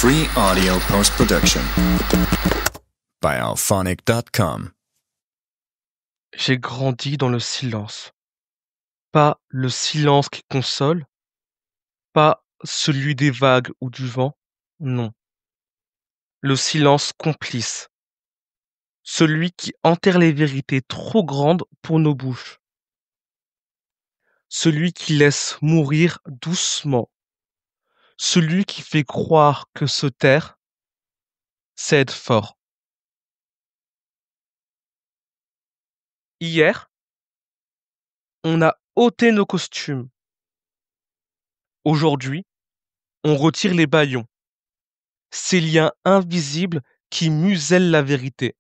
Free audio post-production by alphonic.com. J'ai grandi dans le silence. Pas le silence qui console, pas celui des vagues ou du vent, non. Le silence complice, celui qui enterre les vérités trop grandes pour nos bouches, celui qui laisse mourir doucement, celui qui fait croire que se taire, c'est être fort. Hier, on a ôté nos costumes. Aujourd'hui, on retire les bâillons, ces liens invisibles qui musellent la vérité.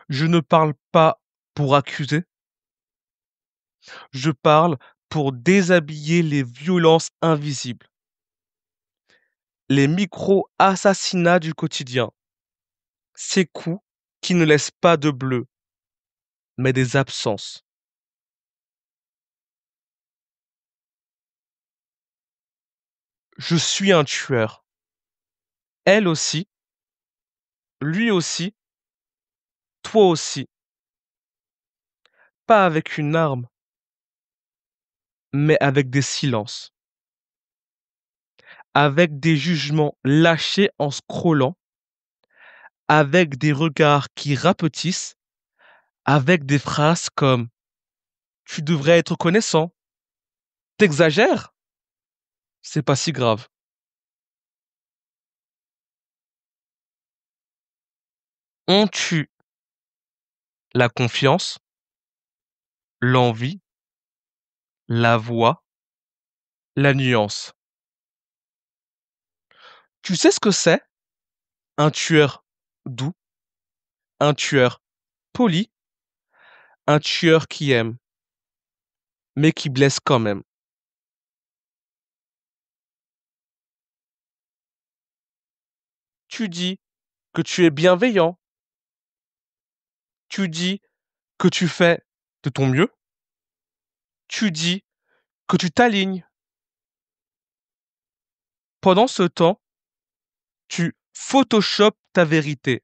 Je ne parle pas pour accuser, je parle pour déshabiller les violences invisibles, les micro-assassinats du quotidien, ces coups qui ne laissent pas de bleu, mais des absences. Je suis un tueur. Elle aussi, lui aussi, toi aussi. Pas avec une arme, mais avec des silences, avec des jugements lâchés en scrollant, avec des regards qui rapetissent, avec des phrases comme tu devrais être connaissant. T'exagères? C'est pas si grave. On tue la confiance, l'envie, la voix, la nuance. Tu sais ce que c'est? Un tueur doux, un tueur poli, un tueur qui aime, mais qui blesse quand même. Tu dis que tu es bienveillant, tu dis que tu fais de ton mieux, tu dis que tu t'alignes. Pendant ce temps, tu photoshopes ta vérité.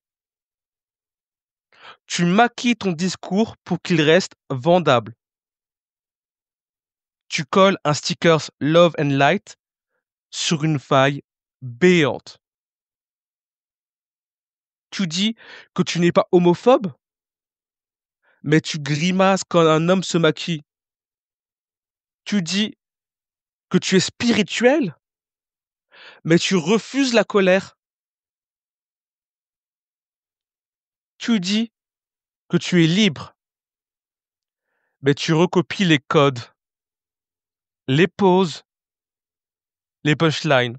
Tu maquilles ton discours pour qu'il reste vendable. Tu colles un sticker Love and Light sur une faille béante. Tu dis que tu n'es pas homophobe, mais tu grimaces quand un homme se maquille. Tu dis que tu es spirituel, mais tu refuses la colère. Tu dis que tu es libre, mais tu recopies les codes, les pauses, les punchlines.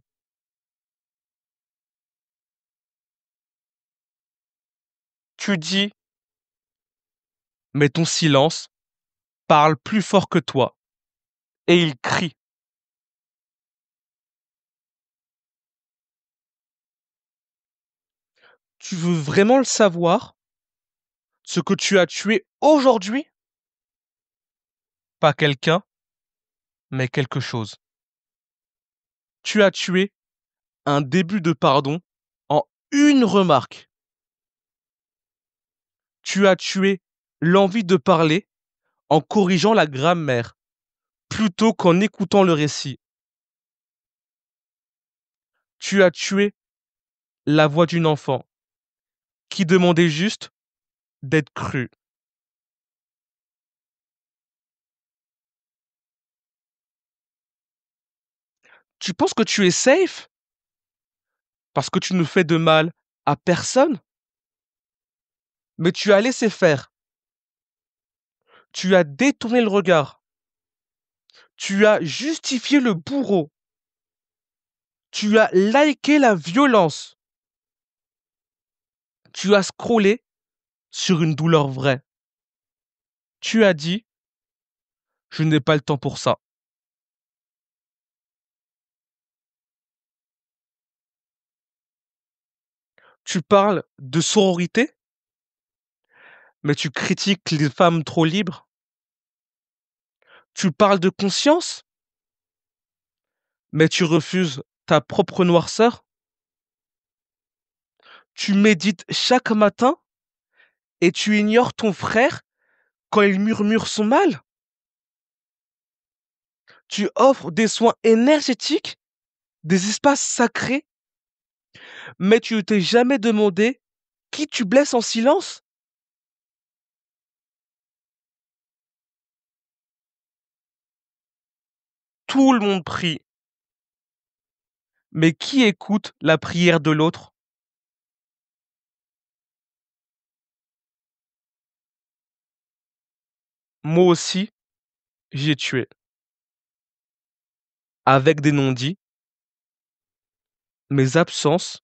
Tu dis, mais ton silence parle plus fort que toi, et il crie. Tu veux vraiment le savoir, ce que tu as tué aujourd'hui? Pas quelqu'un, mais quelque chose. Tu as tué un début de pardon en une remarque. Tu as tué l'envie de parler en corrigeant la grammaire, plutôt qu'en écoutant le récit. Tu as tué la voix d'une enfant qui demandait juste d'être crue. Tu penses que tu es safe parce que tu ne fais de mal à personne, mais tu as laissé faire. Tu as détourné le regard. Tu as justifié le bourreau. Tu as liké la violence. Tu as scrollé sur une douleur vraie. Tu as dit, je n'ai pas le temps pour ça. Tu parles de sororité, mais tu critiques les femmes trop libres. Tu parles de conscience, mais tu refuses ta propre noirceur? Tu médites chaque matin et tu ignores ton frère quand il murmure son mal? Tu offres des soins énergétiques, des espaces sacrés, mais tu ne t'es jamais demandé qui tu blesses en silence? Tout le monde prie, mais qui écoute la prière de l'autre? Moi aussi, j'ai tué, avec des non-dits, mes absences,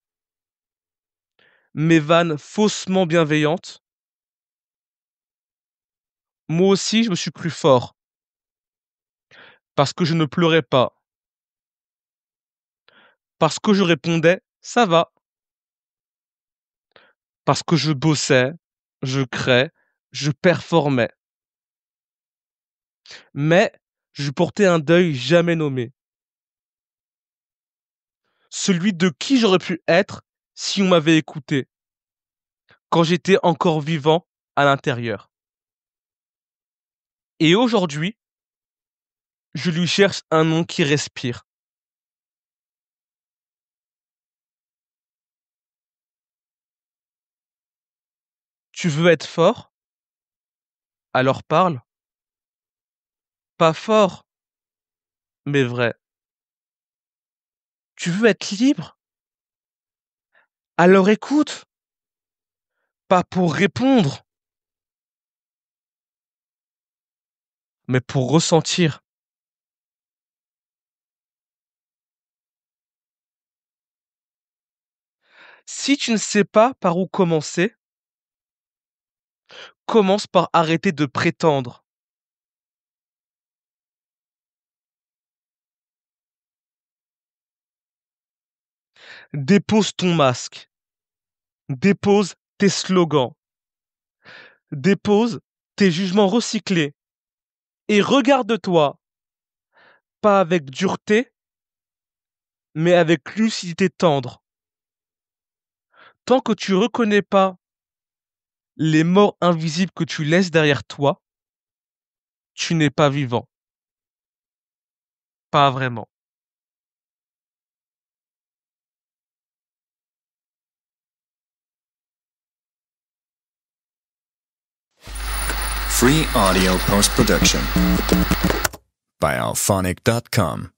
mes vannes faussement bienveillantes. Moi aussi, je me suis cru fort, parce que je ne pleurais pas, parce que je répondais: «Ça va», parce que je bossais, je créais, je performais. Mais je portais un deuil jamais nommé, celui de qui j'aurais pu être si on m'avait écouté, quand j'étais encore vivant à l'intérieur. Et aujourd'hui, je lui cherche un nom qui respire. Tu veux être fort? Alors parle. Pas fort, mais vrai. Tu veux être libre? Alors écoute, pas pour répondre, mais pour ressentir. Si tu ne sais pas par où commencer, commence par arrêter de prétendre. Dépose ton masque, dépose tes slogans, dépose tes jugements recyclés et regarde-toi, pas avec dureté, mais avec lucidité tendre. Tant que tu reconnais pas les morts invisibles que tu laisses derrière toi, tu n'es pas vivant. Pas vraiment. Free audio post production by alphonic.com.